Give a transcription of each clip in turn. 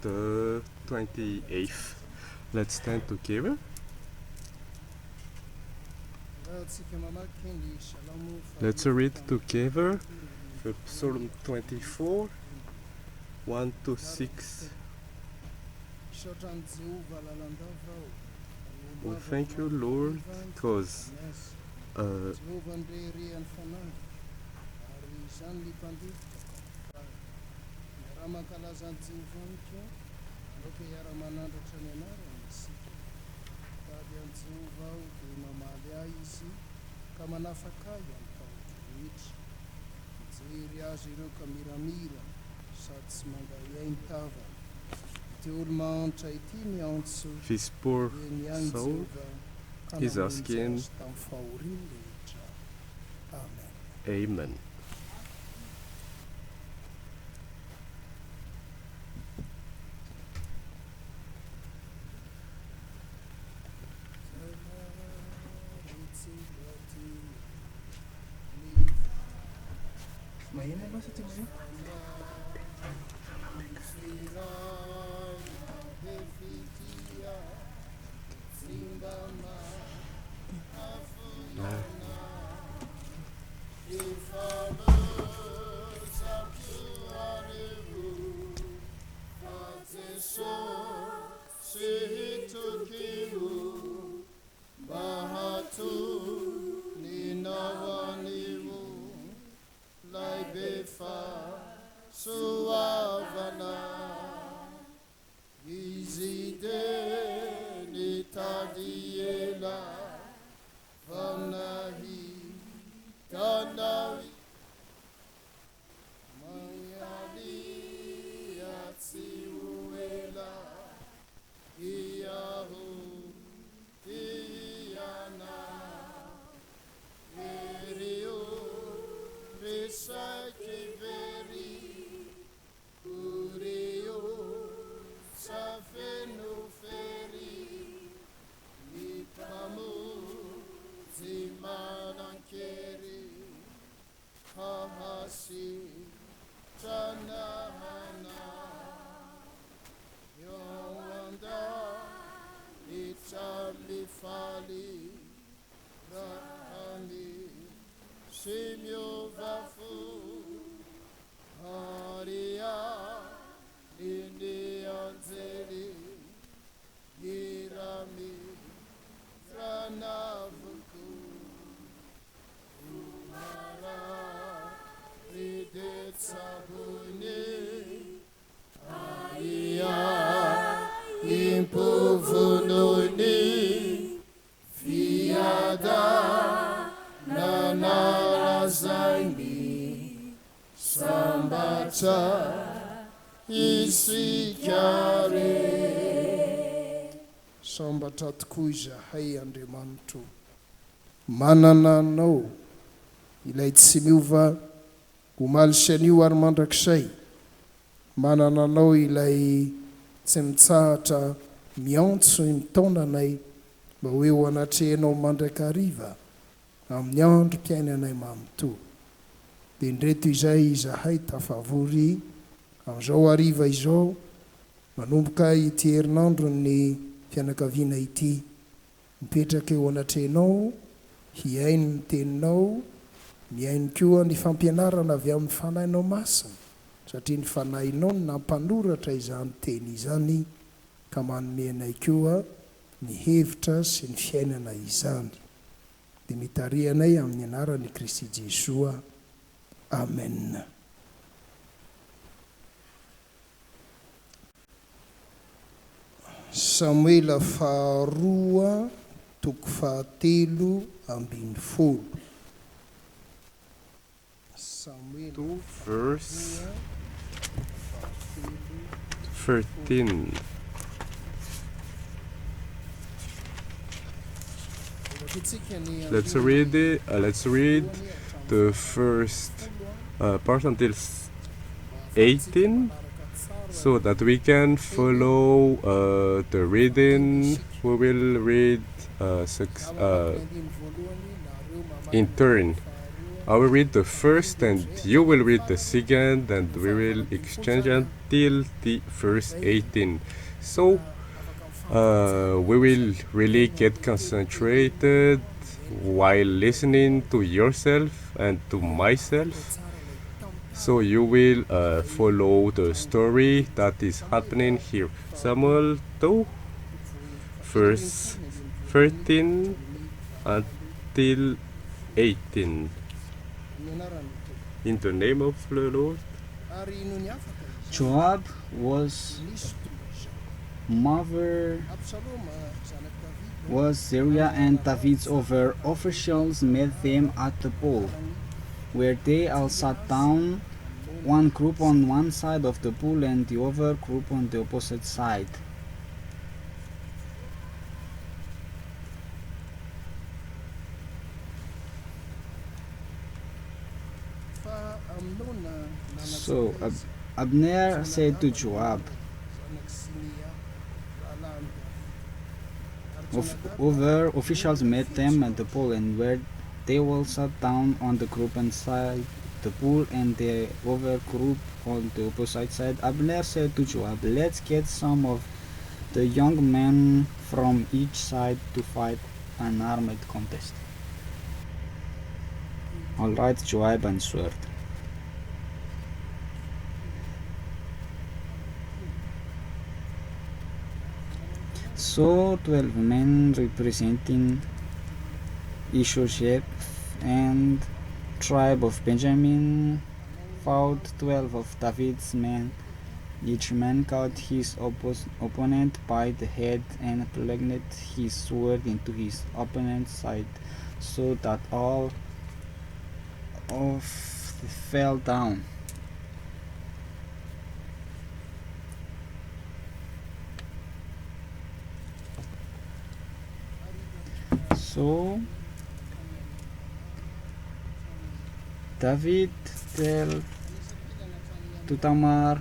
the 28th. Let's stand together. Let's read together the Psalm 24, 1 to 6. We thank you, Lord, because this poor soul is asking. Amen. Sambatra tokoa izahay Andriamanitro, manana anao ilay tsy miova omaly sy anio ary mandrakizay, manana anao ilay tsy mitsahatra miantso mitaonanay mba hoe ho anatrehanao mandrakariva amin'ny androm-piainanay manontolo. Dia ndreto izay izahay tafavory amin'izao hariva izao, manomboka ity Herinandron'ny fianakaviana ity, mipetraka eo anatrehanao, hiaino ny teninao, miaino koa ny fampianarana avy amin'ny fanahinao masina, satria ny fanahinao no nampanoratra izany teny izany ka manomenay koa ny hevitra sy ny fiainana izany. Dia mitarihanay amin'ny anaran'i Kristy Jesoa. Amen. Samuela faharoa toko fahatelo ambin'ny folo. To verse 13. Let's read it. Let's read the first part until 18, so that we can follow the reading. We will read in turn. I will read the first and you will read the second, and we will exchange until the verse 18. So we will really get concentrated while listening to yourself and to myself. So you will follow the story that is happening here. Samuel 2, verse 13 until 18. In the name of the Lord. Joab was mother was Syria, and David's other officials met them at the pool, where they all sat down, one group on one side of the pool and the other group on the opposite side. So Abner said to Joab, other officials met them at the pool, and where they all sat down on the group inside the pool and the other group on the opposite side. Abner said to Joab, let's get some of the young men from each side to fight an armed contest. All right, Joab answered. So 12 men representing Ishbosheth and tribe of Benjamin fought 12 of David's men. Each man caught his opponent by the head and plunged his sword into his opponent's side, so that all of fell down. So David told to Tamar,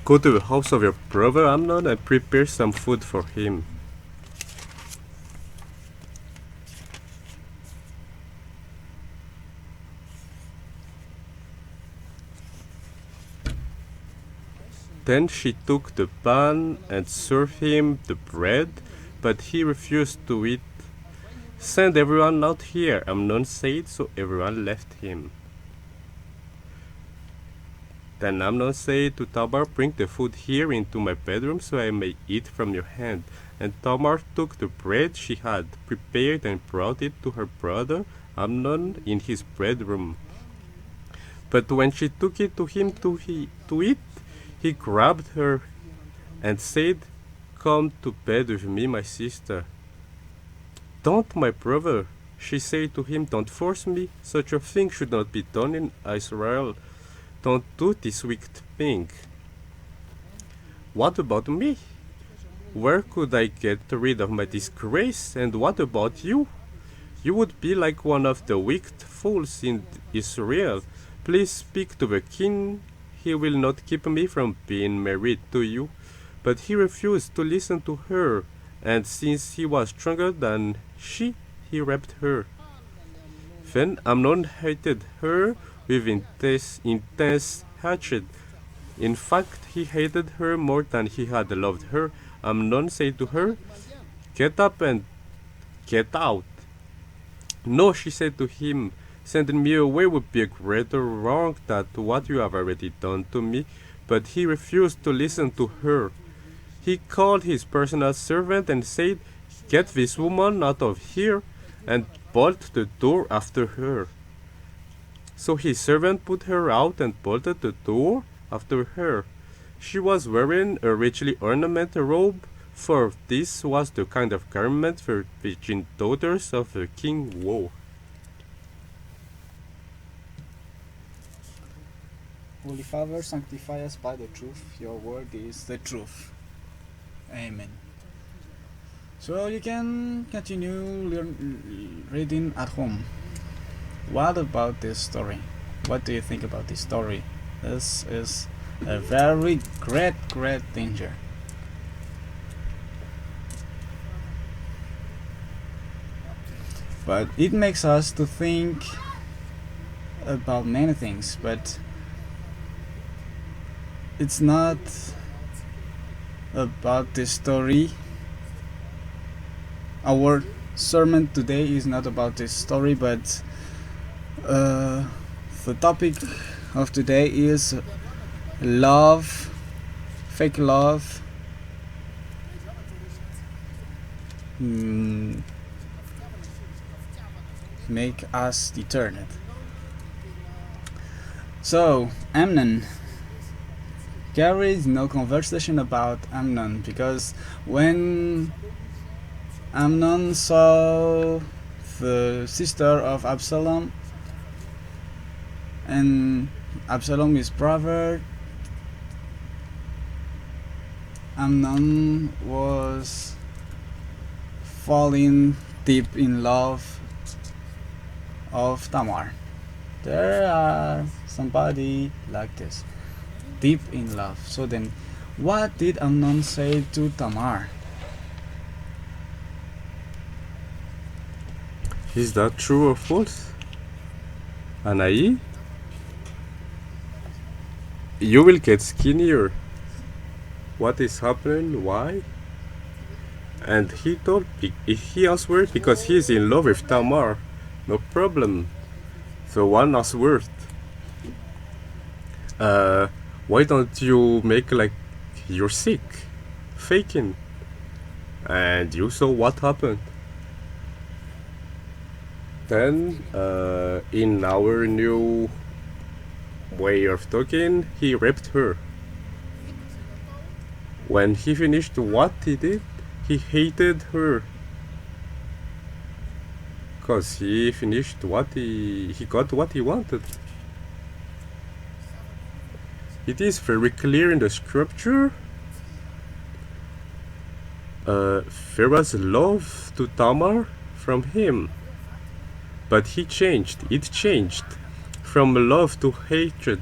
Go to the house of your brother Amnon and prepare some food for him. Then she took the pan and served him the bread, but he refused to eat. Send everyone out here, Amnon said, so everyone left him. Then Amnon said to Tamar, bring the food here into my bedroom so I may eat from your hand. And Tamar took the bread she had prepared and brought it to her brother Amnon in his bedroom. But when she took it to him to eat, he grabbed her and said, come to bed with me, my sister. Don't, my brother, she said to him, don't force me. Such a thing should not be done in Israel. Don't do this wicked thing. What about me? Where could I get rid of my disgrace? And what about you? You would be like one of the wicked fools in Israel. Please speak to the king. He will not keep me from being married to you. But he refused to listen to her, and since he was stronger than she, he raped her. Then Amnon hated her with intense hatred. In fact, he hated her more than he had loved her. Amnon said to her, get up and get out. No, she said to him, sending me away would be a greater wrong than what you have already done to me. But he refused to listen to her. He called his personal servant and said, get this woman out of here, and bolted the door after her. So his servant put her out and bolted the door after her. She was wearing a richly ornamented robe, for this was the kind of garment for virgin daughters of the king wore. Holy Father, sanctify us by the truth. Your word is the truth. Amen. So you can continue reading at home. What about this story? What do you think about this story? This is a very great danger. but it makes us to think about many things, but it's not about this story. Our sermon today is not about this story, but the topic of today is love, fake love, make us determined. So, Amnon. There is no conversation about Amnon, because when Amnon saw the sister of Absalom and Absalom his brother, Amnon was falling deep in love of Tamar. There are somebody like this, deep in love. So then, what did Amnon say to Tamar? Is that true or false? Anaï? You will get skinnier. What is happening? Why? And he answered, because he is in love with Tamar. No problem. The one answered, why don't you make like you're sick, faking? And you saw what happened. Then, in our new way of talking, he raped her. When he finished what he did, he hated her. Because he finished what he got what he wanted. It is very clear in the scripture. There was love to Tamar from him. But it changed from love to hatred.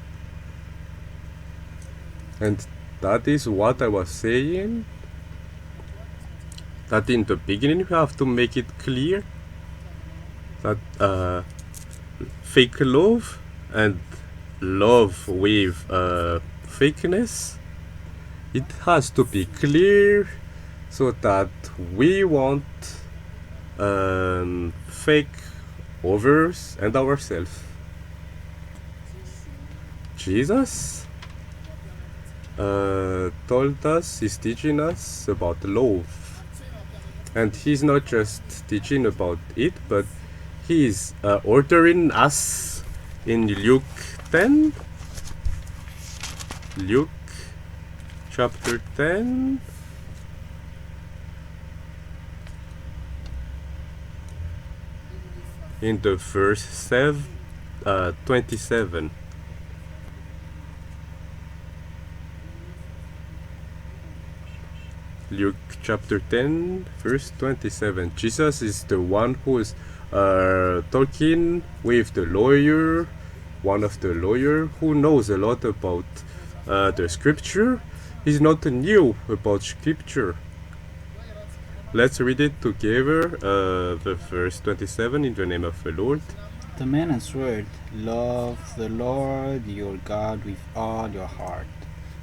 And that is what I was saying. That in the beginning you have to make it clear that fake love and love with fakeness, it has to be clear, so that we won't fake others and ourselves. Jesus told us, he's teaching us about love, and he's not just teaching about it, but he's ordering us in Luke 10, Luke chapter 10, in the verse 27. Luke chapter 10, verse 27. Jesus is the one who is talking with the lawyer, one of the lawyer who knows a lot about the scripture. He's not new about scripture. Let's read it together, the verse 27, in the name of the Lord. The man answered, love the Lord your God with all your heart,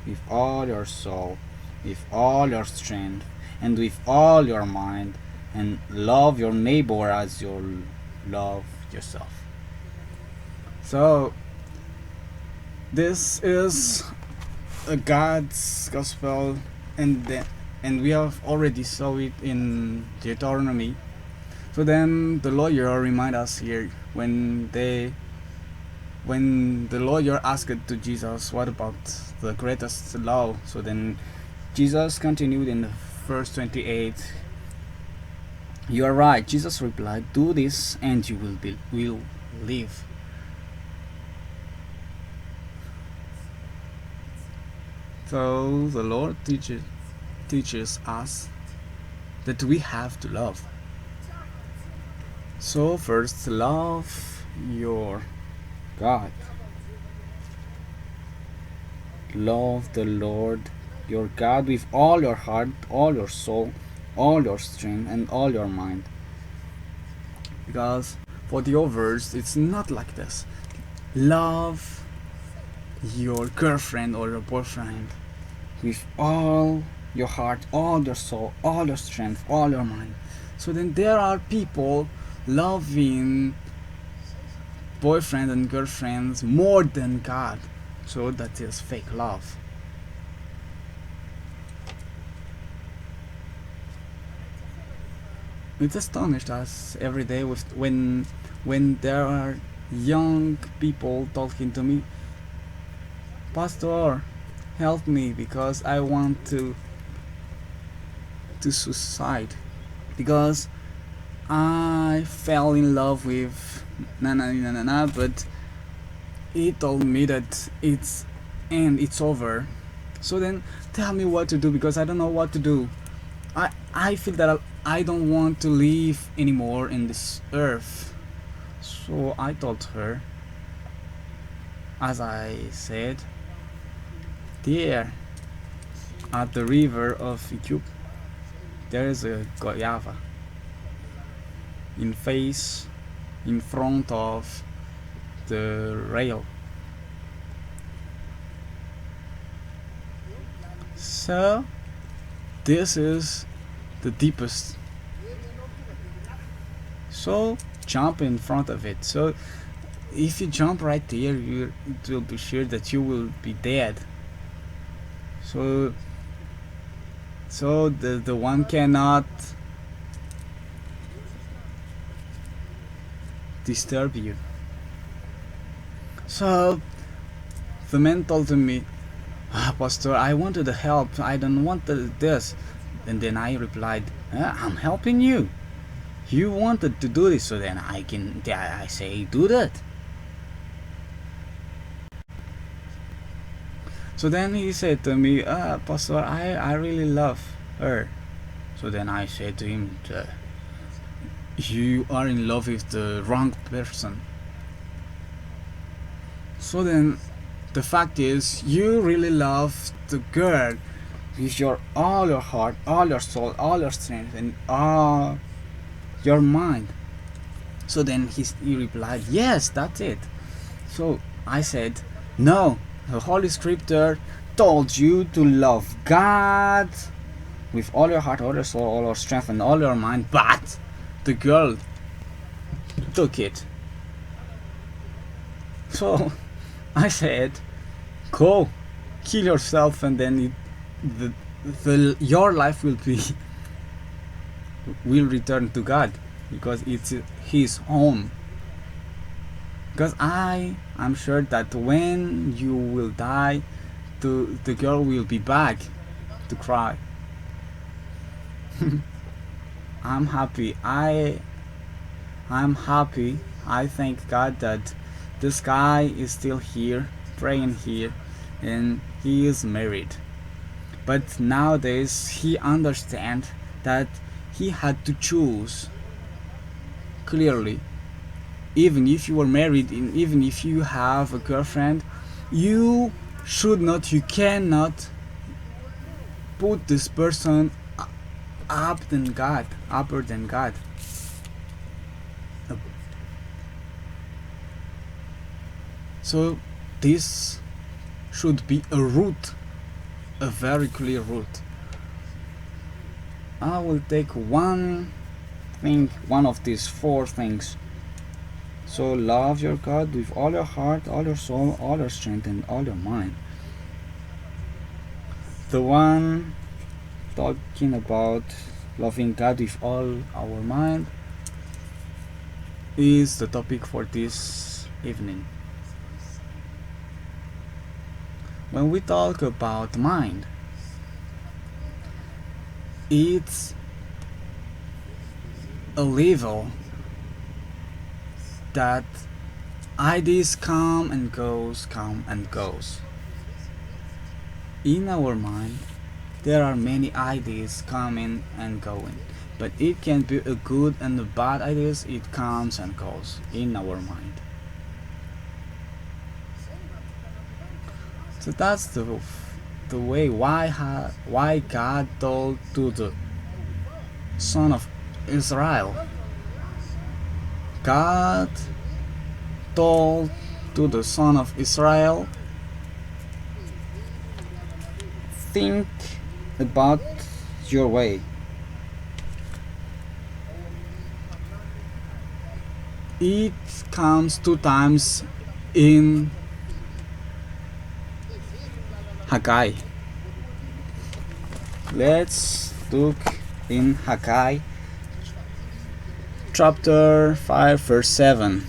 with all your soul, with all your strength, and with all your mind, and love your neighbor as you love yourself. So, this is a God's gospel, and we have already saw it in Deuteronomy. So then the lawyer remind us here when the lawyer asked to Jesus, what about the greatest law? So then Jesus continued in verse 28. You are right, Jesus replied, do this and you will live. So the Lord teaches us that we have to love. So first, love your God. Love the Lord your God with all your heart, all your soul, all your strength, and all your mind. because for the others it's not like this. Love your girlfriend or your boyfriend with all your heart, all your soul, all your strength, all your mind. So then there are people loving boyfriend and girlfriends more than God. So that is fake love. It's astonished us every day with when there are young people talking to me, Pastor, help me because I want to suicide because I fell in love with na, but he told me that it's over. So then tell me what to do because I don't know what to do. I feel that I don't want to live anymore in this earth. So I told her, as I said, there at the river of Ethiopia there is a guayava in front of the rail. So this is the deepest. So jump in front of it. So if you jump right there, it will be sure that you will be dead. So the one cannot disturb you. So the man told me, Pastor, I wanted to help. I don't want this. And then I replied, I'm helping you. You wanted to do this, so then I say do that. So then he said to me, Pastor, I really love her. So then I said to him, you are in love with the wrong person. So then the fact is, you really love the girl with all your heart, all your soul, all your strength, and all your mind. So then he replied, yes, that's it. So I said, no, the Holy Scripture told you to love God with all your heart, all your soul, all your strength, and all your mind, but the girl took it. So I said, go kill yourself, and then your life will return to God because it's His home. Because I'm sure that when you will die, the girl will be back to cry. I'm happy. I'm happy. I thank God that this guy is still here, praying here, and he is married. But nowadays he understands that he had to choose clearly. Even if you are married, and even if you have a girlfriend, you cannot put this person upper than God. So this should be a route, a very clear route. I will take one of these four things. So love your God with all your heart, all your soul, all your strength, and all your mind. The one talking about loving God with all our mind is the topic for this evening. When we talk about mind, it's a level that ideas come and goes. In our mind, there are many ideas coming and going, but it can be a good and a bad ideas. It comes and goes in our mind. So that's the way why God told to the son of Israel, God told to the son of Israel, think about your way. It comes 2 times in Haggai. Let's look in Haggai chapter 5 verse 7.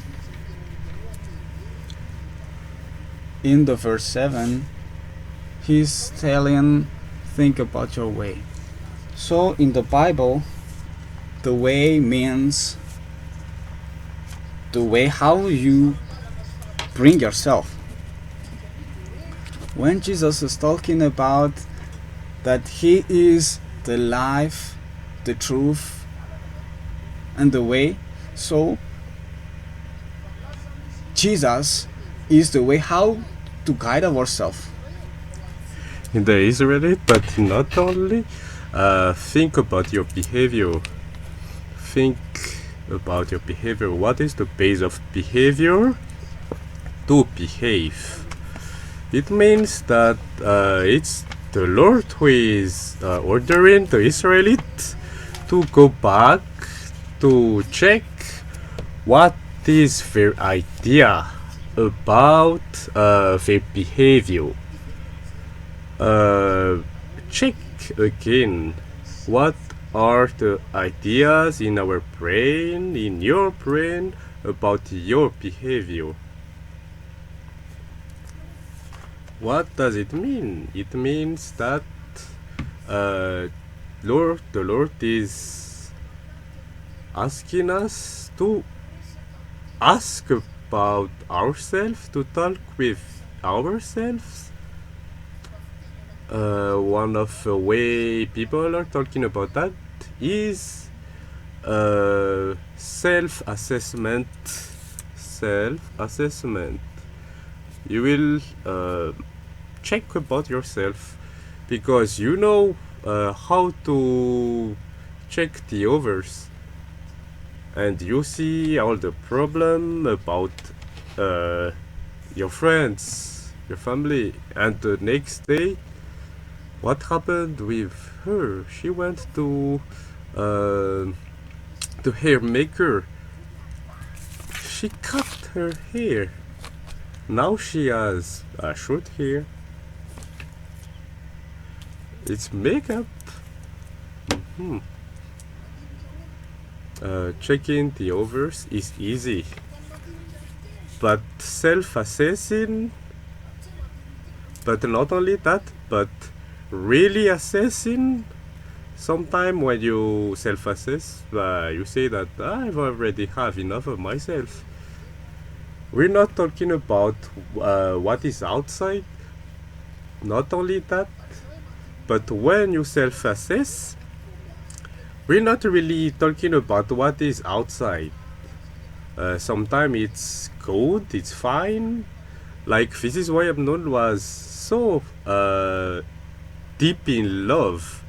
In the verse 7, he's telling, think about your way. So in the Bible, the way means the way how you bring yourself. When Jesus is talking about that he is the life, the truth, and the way, so Jesus is the way how to guide ourselves. In the Israelite, but not only. Think about your behavior. Think about your behavior. What is the base of behavior? To behave. It means that it's the Lord who is ordering the Israelites to go back to check what is their idea about their behavior. Check again what are the ideas in our brain, in your brain, about your behavior. What does it mean? It means that the Lord is asking us to ask about ourselves, to talk with ourselves. One of the way people are talking about that is self-assessment. Self-assessment. You will check about yourself because you know how to check the others, and you see all the problem about your friends, your family, and the next day, what happened with her? She went to hair maker. She cut her hair. Now she has a short hair. It's makeup. Checking the others is easy, but self-assessing, but not only that, but really assessing. Sometimes when you self-assess, you say that I've already have enough of myself. We're not talking about what is outside. Not only that, but when you self-assess, we're not really talking about what is outside. Sometimes it's good, it's fine. Like this is why Amnon was so deep in love.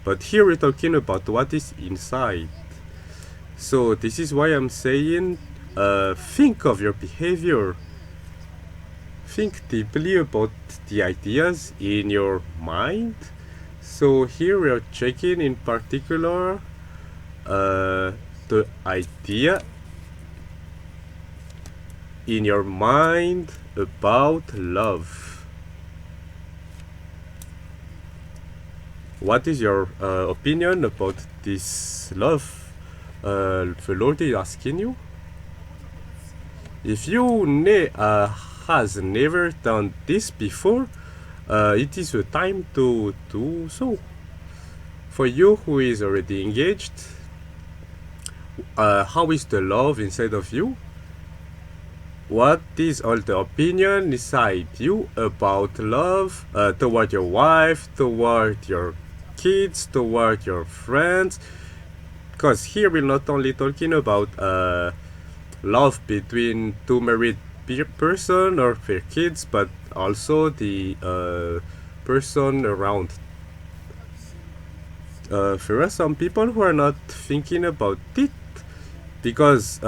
But here we're talking about what is inside. So this is why I'm saying, think of your behavior. Think deeply about the ideas in your mind. So here we are checking in particular the idea in your mind about love. What is your opinion about this love the Lord is asking you? If you has never done this before, it is a time to do so. For you who is already engaged, how is the love inside of you? What is all the opinion inside you about love toward your wife, toward your kids, toward your friends? Because here we're not only talking about love between two married person or their kids, but also the person around. There are some people who are not thinking about it. because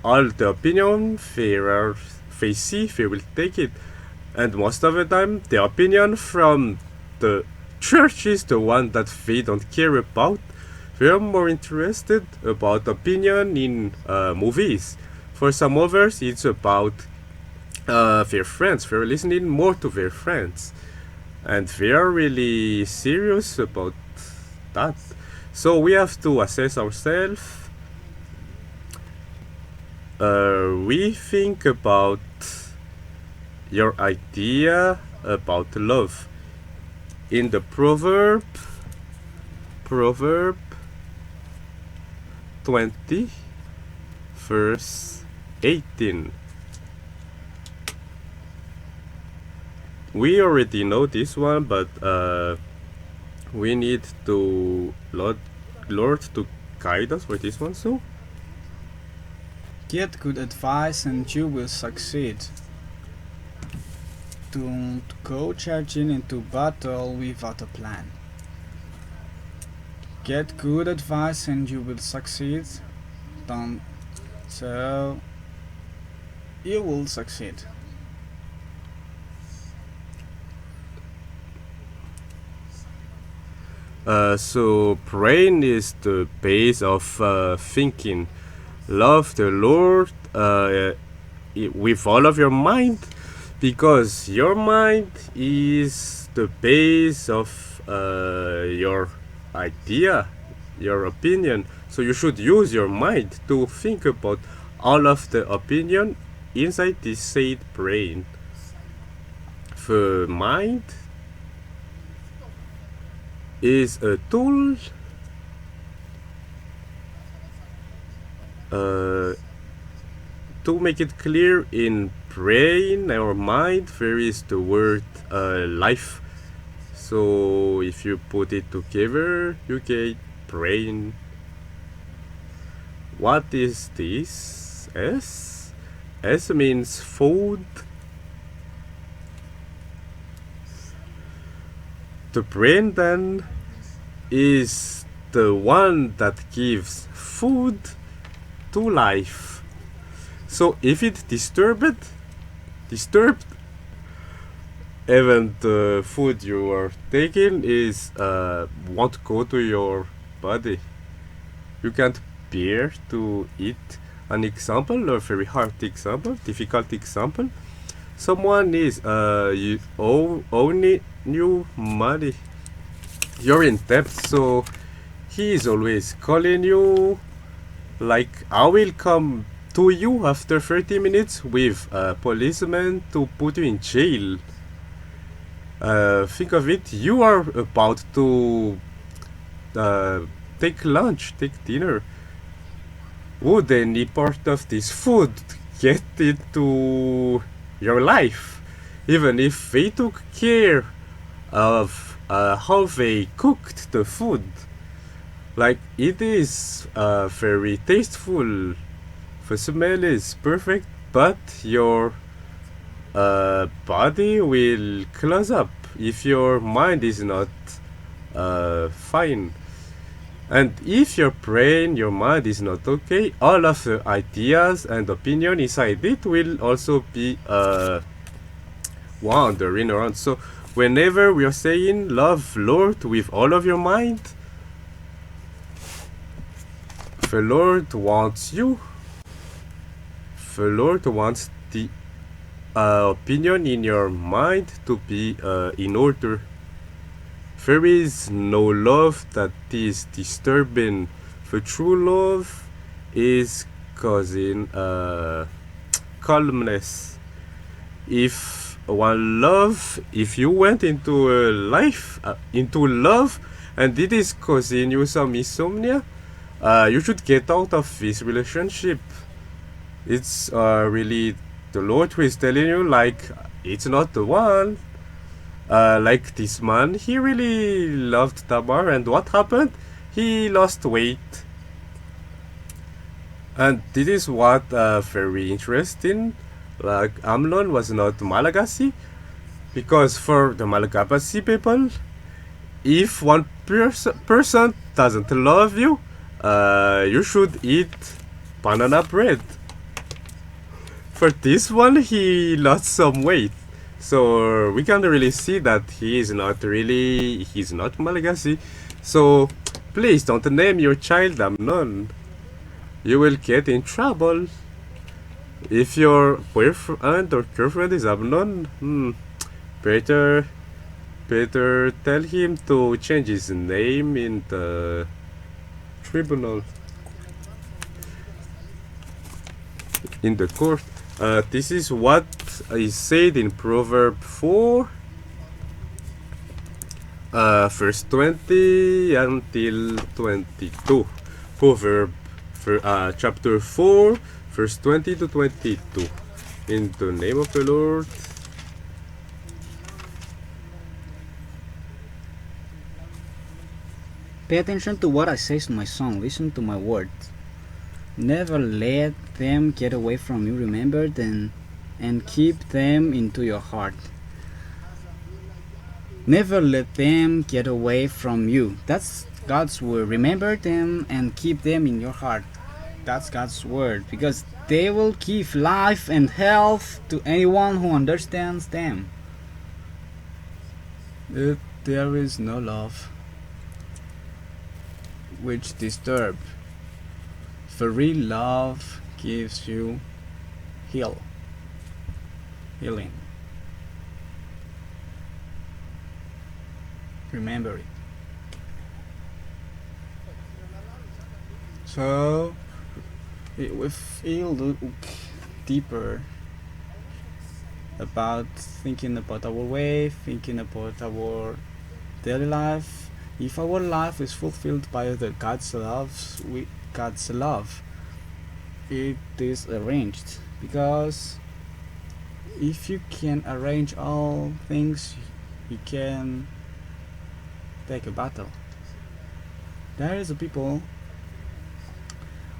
all the opinion they see, they will take it, and most of the time the opinion from the church is the one that they don't care about. They are more interested about opinion in movies. For some others, it's about their friends. They're listening more to their friends, and they are really serious about that. So we have to assess ourselves. We think about your idea about love in the proverb 20 verse 18. We already know this one, but we need to Lord to guide us for this one. So Get good advice and you will succeed. Don't go charging into battle without a plan. Get good advice and you will succeed. Don't, so you will succeed. So praying is the base of thinking. Love the Lord with all of your mind, because your mind is the base of your idea, your opinion. So you should use your mind to think about all of the opinion inside this said brain. The mind is a tool to make it clear. In brain or mind there is the word life, so if you put it together you get brain. What is this? S means food. The brain then is the one that gives food to life. So if it's disturbed, even the food you are taking is won't go to your body. You can't bear to eat. An example, a very hard example, difficult example. Someone is you only you money. You're in debt, so he is always calling you like, I will come to you after 30 minutes with a policeman to put you in jail. Think of it, you are about to take lunch, take dinner. Would any part of this food get into your life? Even if they took care of how they cooked the food. Like, it is very tasteful. The smell is perfect, but your body will close up if your mind is not fine. And if your brain, your mind is not okay, all of the ideas and opinion inside it will also be wandering around. So whenever we are saying love Lord with all of your mind, the Lord wants you. The Lord wants the opinion in your mind to be in order. There is no love that is disturbing. The true love is causing calmness. If you went into into love, and it is causing you some insomnia, you should get out of this relationship. It's really the Lord who is telling you, like, it's not the one. Like this man, he really loved Tamar, and what happened? He lost weight. And this is what very interesting. Like, Amnon was not Malagasy, because for the Malagasy people, if one person doesn't love you, you should eat banana bread. For this one, he lost some weight. So we can really see that he's not Malagasy. So please don't name your child Amnon. You will get in trouble. If your boyfriend or girlfriend is Amnon, better tell him to change his name in the tribunal, in the court. This is what is said in Proverb 4, verse 20 until 22. Proverb chapter 4, verse 20 to 22. In the name of the Lord. Pay attention to what I say to my son. Listen to my words. Never let them get away from you. Remember them and keep them into your heart. Never let them get away from you. That's God's word. Remember them and keep them in your heart. That's God's word, because they will give life and health to anyone who understands them. If there is no love which disturb, for real love gives you healing. Remember it. So if you look deeper about thinking about our way, thinking about our daily life, if our life is fulfilled by the God's love, it is arranged. Because if you can arrange all things, you can take a battle. There is a people,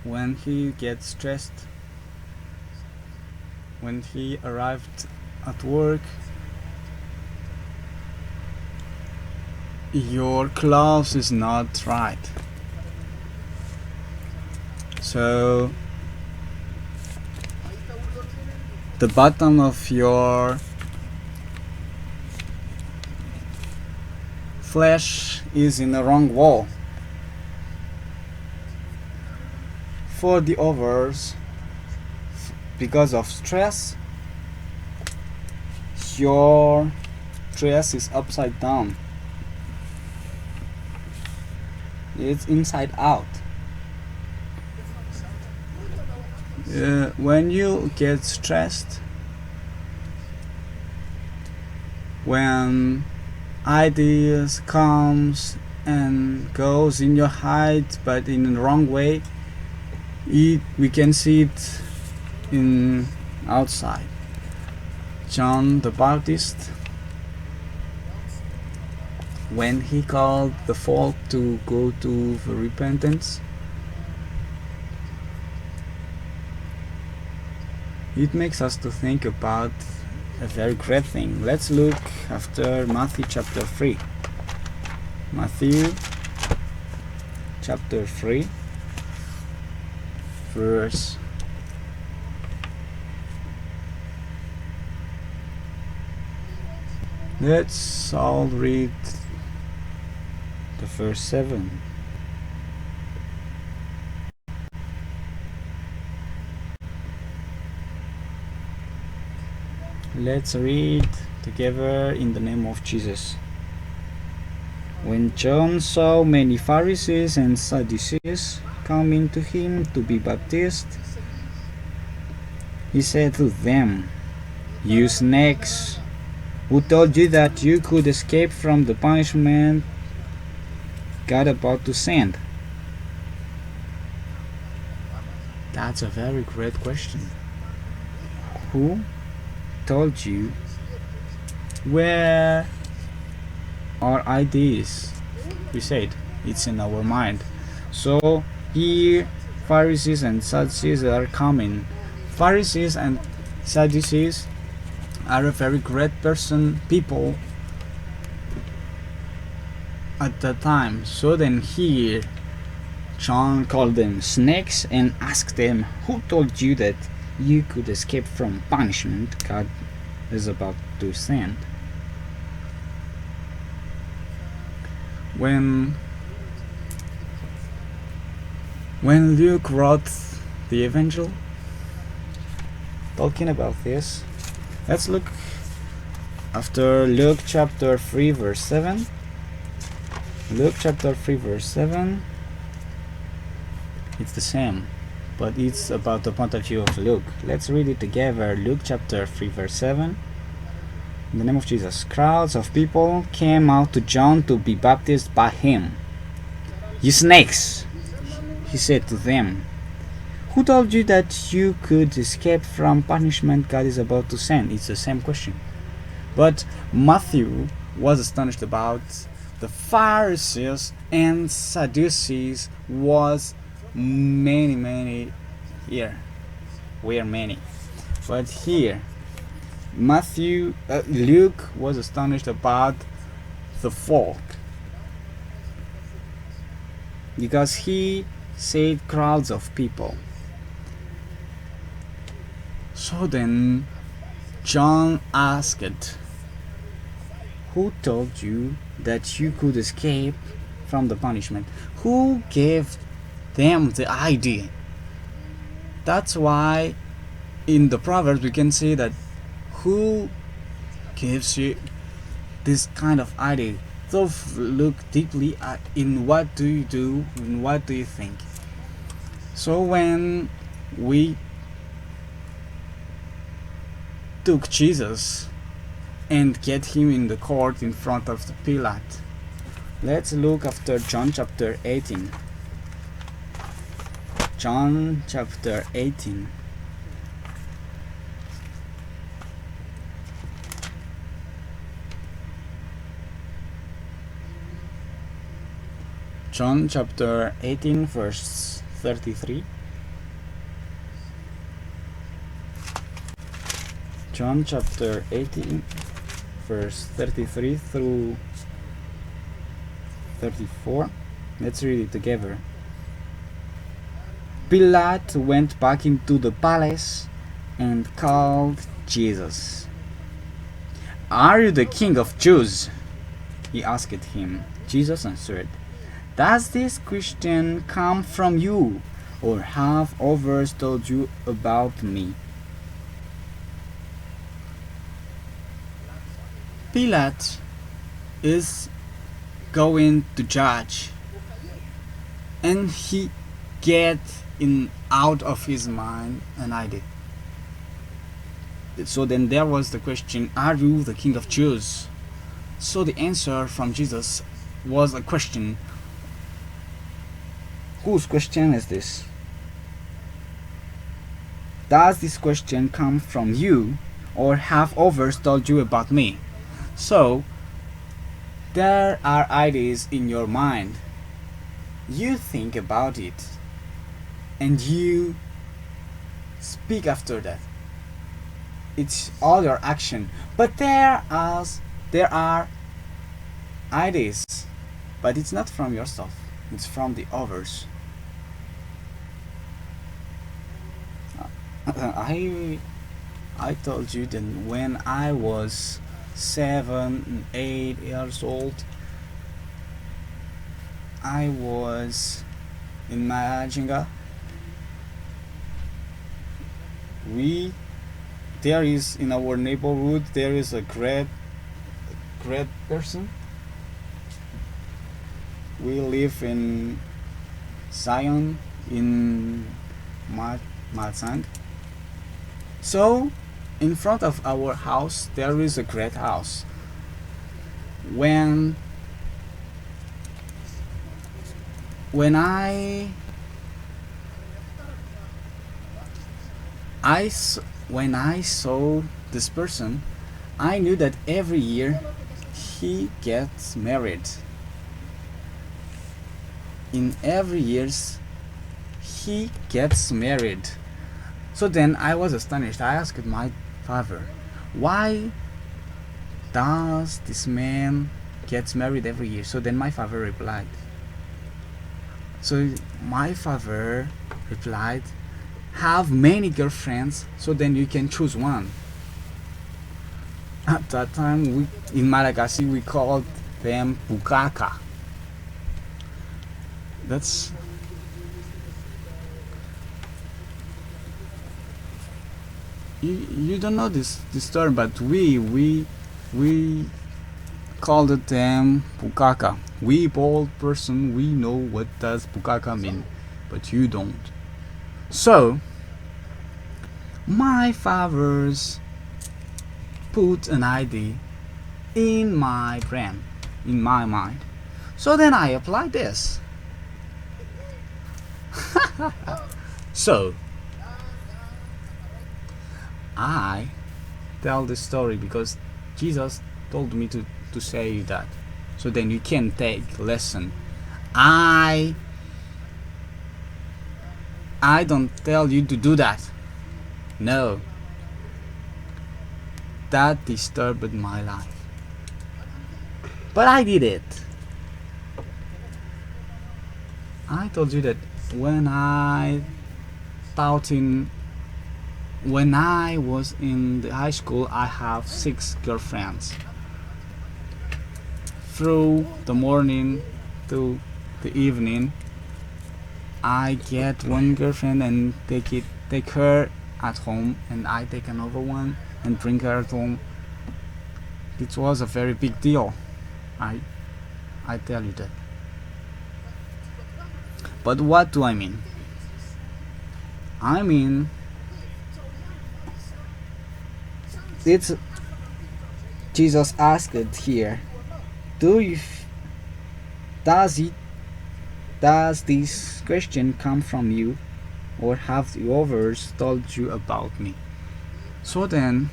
when he gets stressed, when he arrived at work, your clothes is not right, so the bottom of your flesh is in the wrong wall. For the others, because of stress, your dress is upside down. It's inside out. When you get stressed, when ideas comes and goes in your head but in the wrong way, we can see it in outside. John the Baptist, when he called the folk to go to repentance, it makes us to think about a very great thing. Let's look after Matthew chapter 3. Matthew chapter 3, verse let's all read the verse 7. Let's read together in the name of Jesus. When John saw many Pharisees and Sadducees coming to him to be baptized, he said to them, "You snakes, who told you that you could escape from the punishment God about to send?" That's a very great question. Who told you? Where our ideas? We said it's in our mind. So here Pharisees and Sadducees are coming. Pharisees and Sadducees are a very great people at that time. So then here John called them snakes and asked them, "Who told you that you could escape from punishment God is about to send?" When Luke wrote the Evangel, talking about this, let's look after Luke chapter 3 verse 7. Luke chapter 3 verse 7, it's the same, but it's about the point of view of Luke. Let's read it together. Luke chapter 3 verse 7. In the name of Jesus, crowds of people came out to John to be baptized by him. "You snakes," he said to them, "who told you that you could escape from punishment God is about to send?" It's the same question. But Matthew was astonished about the Pharisees and Sadducees was many here. Were many. But here, Luke was astonished about the folk, because he said crowds of people. So then John asked, "Who told you that you could escape from the punishment?" Who gave them the idea? That's why in the Proverbs we can say that who gives you this kind of idea? So look deeply at in what do you do, in what do you think. So when we took Jesus and get him in the court in front of the Pilate, let's look after John chapter 18. John chapter 18. John chapter 18 verse 33. John chapter 18 verse 33 through 34. Let's read it together. Pilate went back into the palace and called Jesus. "Are you the king of Jews?" he asked him. Jesus answered, "Does this question come from you, or have others told you about me?" Pilate is going to judge, and he gets out of his mind an idea. So then there was the question, "Are you the king of Jews?" So the answer from Jesus was a question. Whose question is this? Does this question come from you, or have others told you about me? So there are ideas in your mind. You think about it and you speak after that. It's all your action. But there are ideas, but it's not from yourself, it's from the others. I told you that when I was 7, 8 years old, I was in Majinga. There is in our neighborhood there is a great person. We live in Zion in Matsang. So in front of our house there is a great house. When I saw this person, I knew that every year he gets married. In every years he gets married. So then I was astonished. I asked my father, why does this man gets married every year? So then my father replied, So my father replied, have many girlfriends, so then you can choose one. At that time, in Malagasy we called them bukaka. That's you don't know this term, but we called them bukaka. We bold person, we know what does bukaka mean, but you don't. So my fathers put an idea in my brain, in my mind. So then I applied this. So I tell this story because Jesus told me to say you that. So then you can take lesson. I don't tell you to do that. No. That disturbed my life. But I did it. I told you that when I was in the high school, I have 6 girlfriends. Through the morning to the evening, I get one girlfriend and take her at home, and I take another one and bring her at home. It was a very big deal. I tell you that. But what do I mean? I mean, it's Jesus asked here, does this question come from you, or have the others told you about me? So then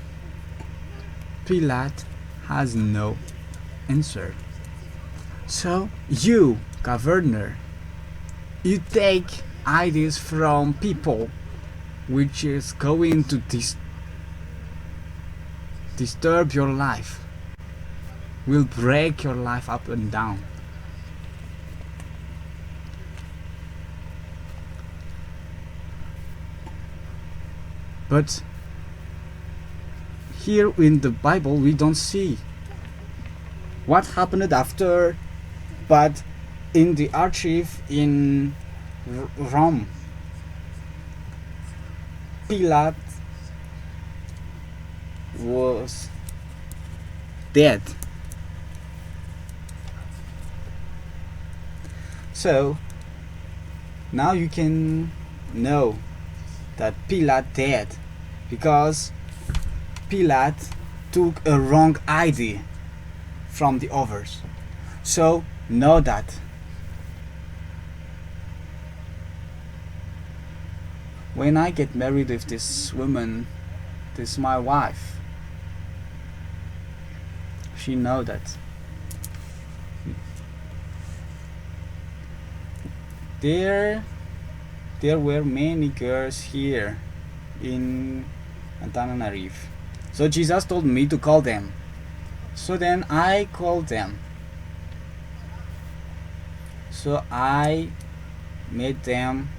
Pilate has no answer. So you, governor, you take ideas from people which is going to disturb your life, will break your life up and down. But here in the Bible we don't see what happened after, but in the archive in Rome, Pilate was dead. So now you can know that Pilate dead because Pilate took a wrong idea from the others. So know that. When I get married with this woman, this is my wife. She know that. There were many girls here in Antananarivo. So Jesus told me to call them. So then I called them. So I made them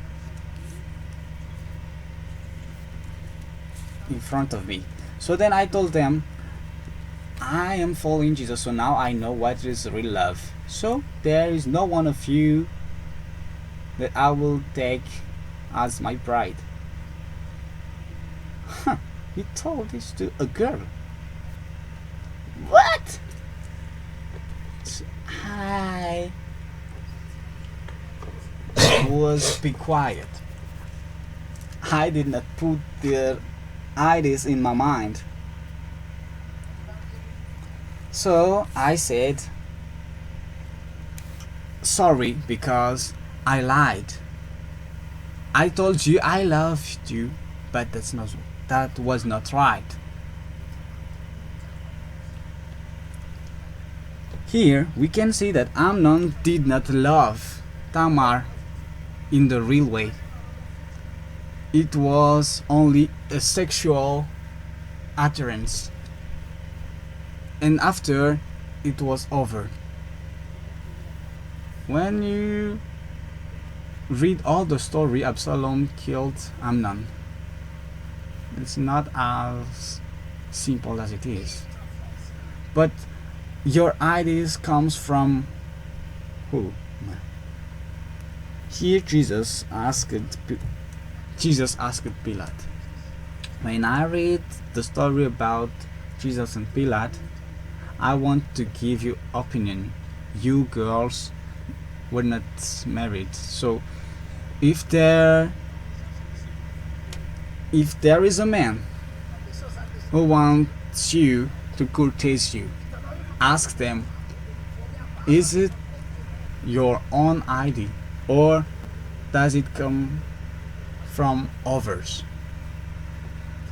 in front of me. So then I told them, I am following Jesus, so now I know what is real love. So there is no one of you that I will take as my bride. Huh, he told this to a girl. What? So I was be quiet. I did not put their ideas in my mind. So I said, sorry, because I lied. I told you I loved you, but that was not right. Here we can see that Amnon did not love Tamar in the real way. It was only a sexual utterance, and after it was over. When you read all the story, Absalom killed Amnon. It's not as simple as it is. But your ideas comes from who? Here Jesus asked Pilate. When I read the story about Jesus and Pilate, I want to give you opinion. You girls were not married, so if there is a man who wants you to courtese you, ask them, is it your own idea or does it come from others?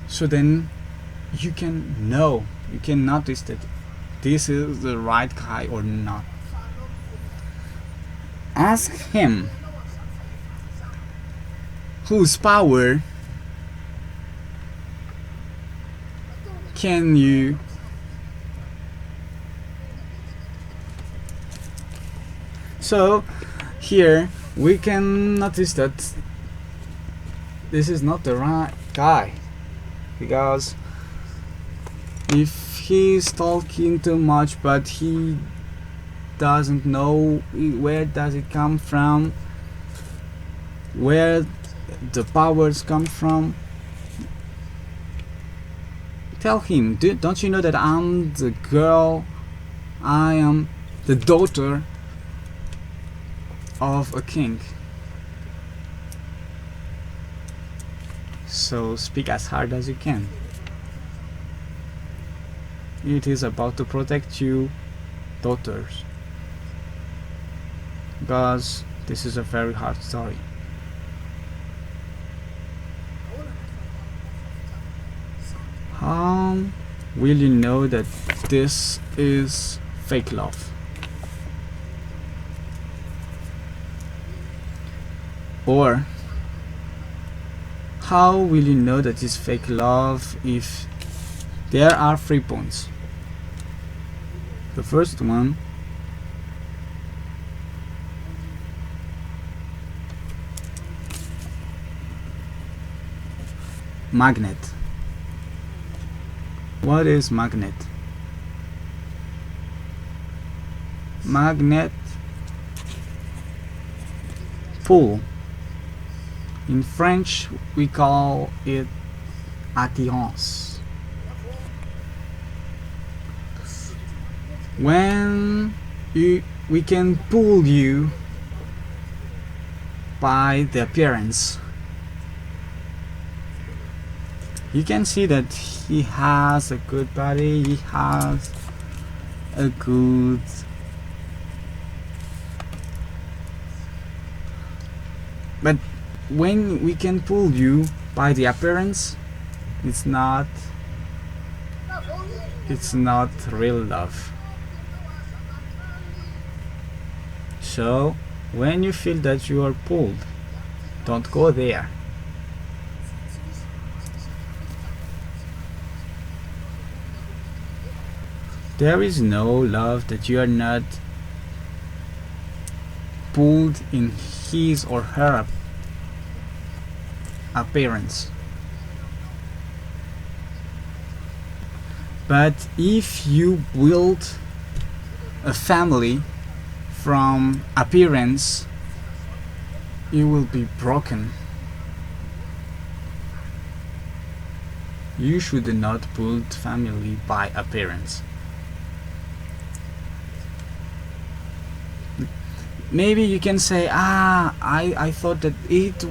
So then you can know, you can notice that this is the right guy or not. Ask him whose power can you so here we can notice that this is not the right guy, because if he's talking too much but he doesn't know where does it come from, where the powers come from, tell him, don't you know that I'm the girl, I am the daughter of a king? So speak as hard as you can. It is about to protect you, daughters, because this is a very hard story. How will you know that this is fake love? Or how will you know that it's fake love if there are 3 points? The first one, magnet. What is magnet? Magnet, pull. In French we call it attirance. When we can pull you by the appearance, you can see that he has a good body, he has a good but when we can pull you by the appearance, it's not real love. So when you feel that you are pulled, don't go there. There is no love that you are not pulled in his or her appearance. But if you build a family from appearance, you will be broken. You should not build family by appearance. Maybe you can say, I thought that it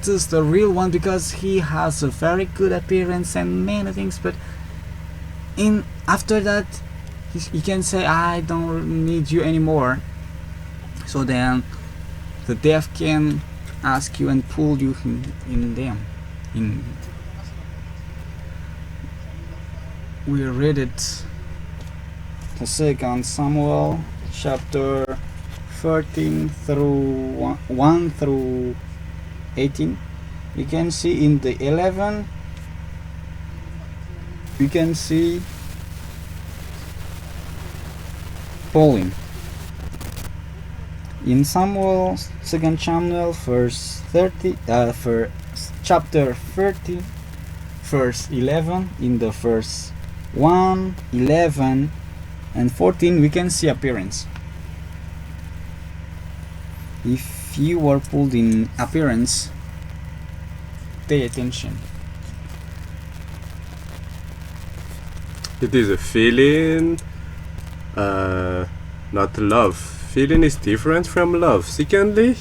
is the real one because he has a very good appearance and many things, but after that you can say, I don't need you anymore. So then the death can ask you and pull you in them. We read it, the 2nd Samuel chapter 13 through 1 through 18. You can see in the 11, you can see pulling. In Samuel, 2 Samuel, chapter 30, verse 11, in the verse 1, 11, and 14, we can see appearance. If you were pulled in appearance, pay attention. It is a feeling, not love. Feeling is different from love. Secondly,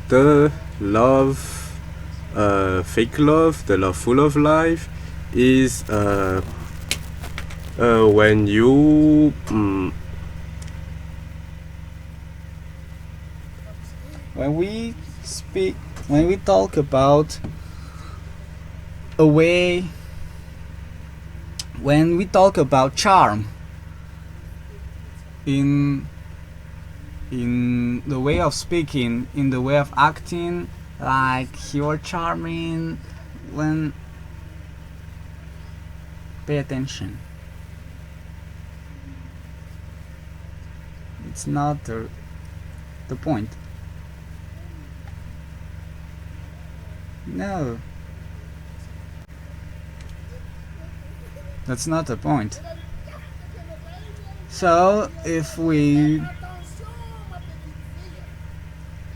the love, fake love, the love full of life, is when you When we talk about a way, when we talk about charm in the way of speaking, in the way of acting, like you're charming, when pay attention. It's not the point. No, that's not the point. So if we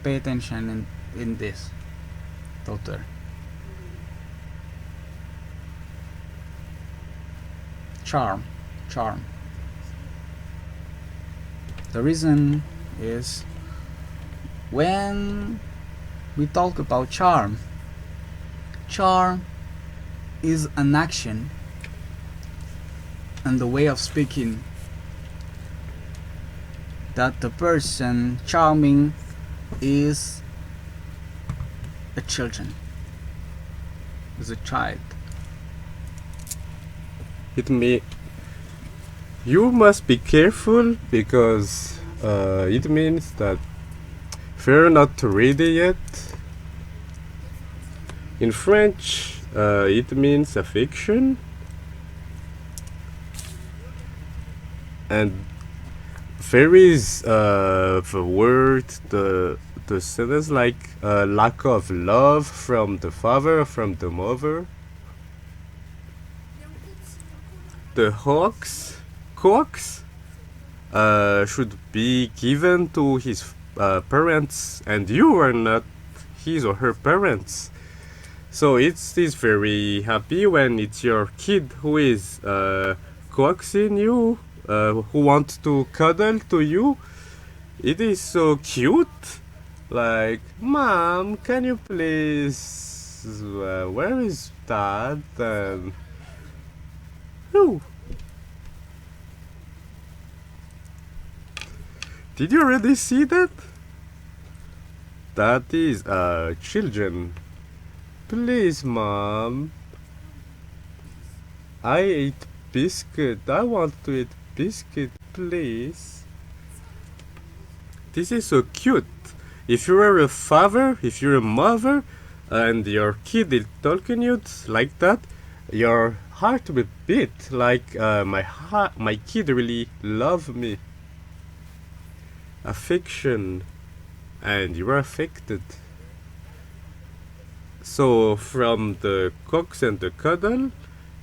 pay attention in this, daughter, charm. The reason is, when we talk about charm is an action and the way of speaking that the person charming is a child. You must be careful, because it means that if you're not ready yet. In French, it means affection, and there is the word, the sentence like lack of love from the father, from the mother. The coax should be given to his parents, and you are not his or her parents. So it is very happy when it's your kid who is coaxing you, who wants to cuddle to you. It is so cute. Like, Mom, can you please? Where is Dad? And did you already see that? That is children. Please, Mom. I ate biscuit. I want to eat biscuit, please. This is so cute. If you are a father, if you're a mother, and your kid is talking you like that, your heart will beat like my kid really loves me. Affection, and you are affected. So from the coax and the cuddle,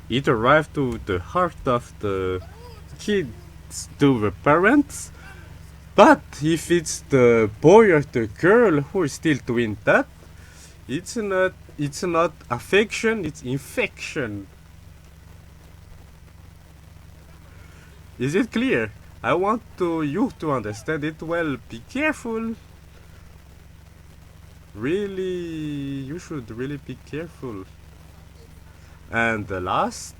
it arrived to the heart of the kids, to the parents. But if it's the boy or the girl who is still doing that, it's not affection, it's infection. Is it clear? I want you to understand it well. Be careful. Really, you should really be careful. And the last,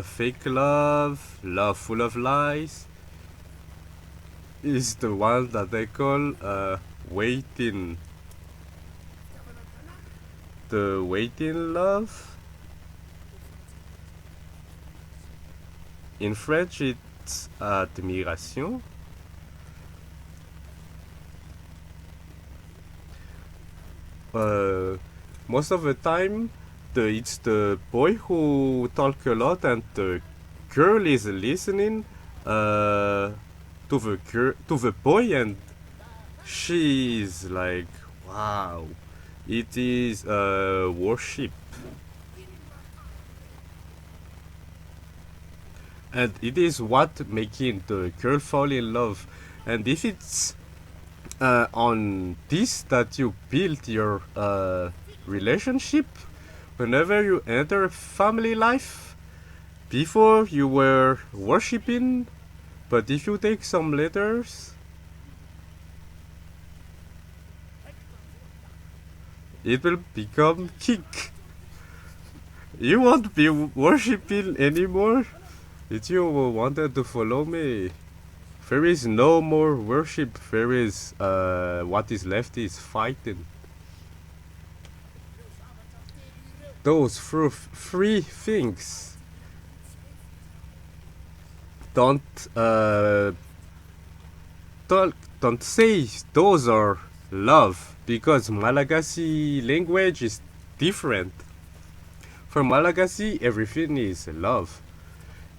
fake love, love full of lies, is the one that they call waiting. The waiting love. In French, it's admiration. Most of the time, it's the boy who talk a lot and the girl is listening, uh, to the boy, and she is like, wow, it is worship, and it is what making the girl fall in love. And if it's on this that you build your relationship, whenever you enter family life, before you were worshipping, but if you take some letters, it will become kick. You won't be worshipping anymore. If you wanted to follow me, there is no more worship. There is what is left is fighting. Those three things don't don't say those are love, because Malagasy language is different. For Malagasy, everything is love.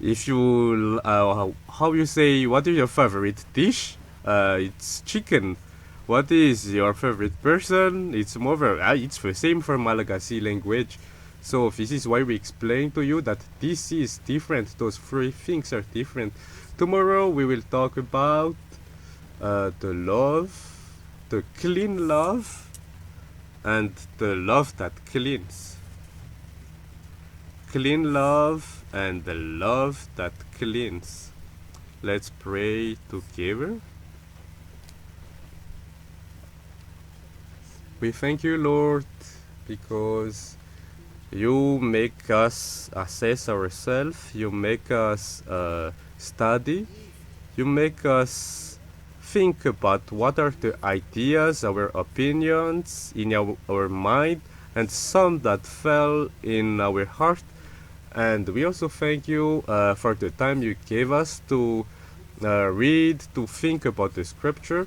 If you how you say what is your favorite dish? It's chicken. What is your favorite person? It's more it's the same for Malagasy language. So this is why we explain to you that this is different. Those three things are different. Tomorrow we will talk about the love, the clean love, and the love that cleans. Clean love and the love that cleans. Let's pray together. We thank you, Lord, because you make us assess ourselves, you make us study, you make us think about what are the ideas, our opinions in our mind, and some that fell in our heart. And we also thank you for the time you gave us to read, to think about the scripture.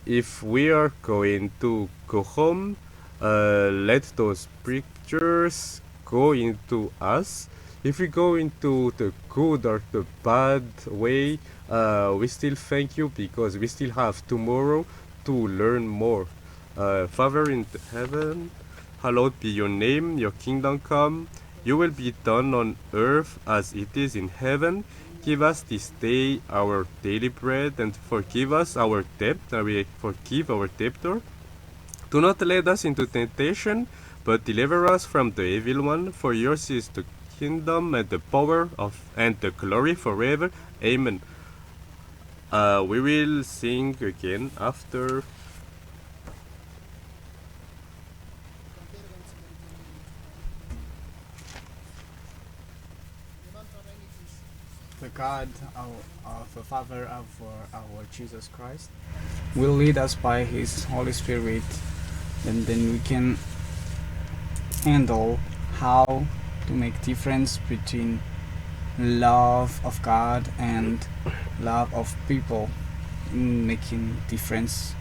If we are going to go home, let those scriptures go into us. If we go into the good or the bad way, we still thank you because we still have tomorrow to learn more. Father in heaven, hallowed be your name, your kingdom come. Your will be done on earth as it is in heaven. Give us this day our daily bread, and forgive us our debt, and we forgive our debtor. Do not let us into temptation, but deliver us from the evil one. For yours is the kingdom and the power and the glory forever. Amen. We will sing again after. The God, the Father of our Jesus Christ, will lead us by His Holy Spirit, and then we can handle how to make difference between love of God and love of people, in making difference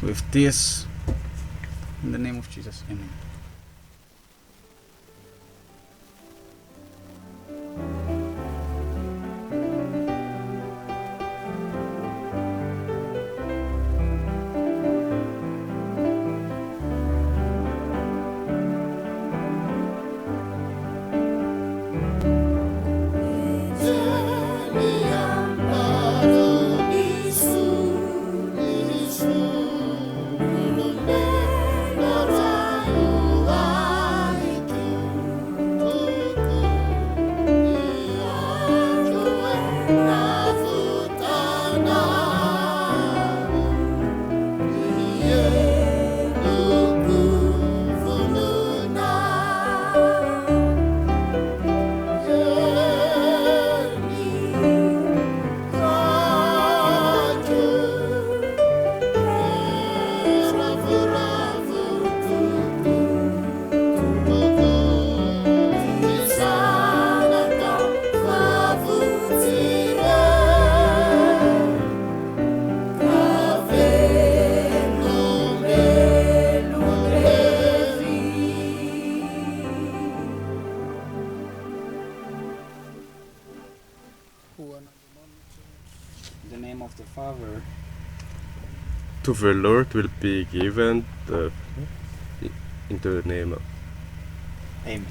with this. In the name of Jesus, amen. Herinandron'ny Father. To the Lord will be given in the name of Amen.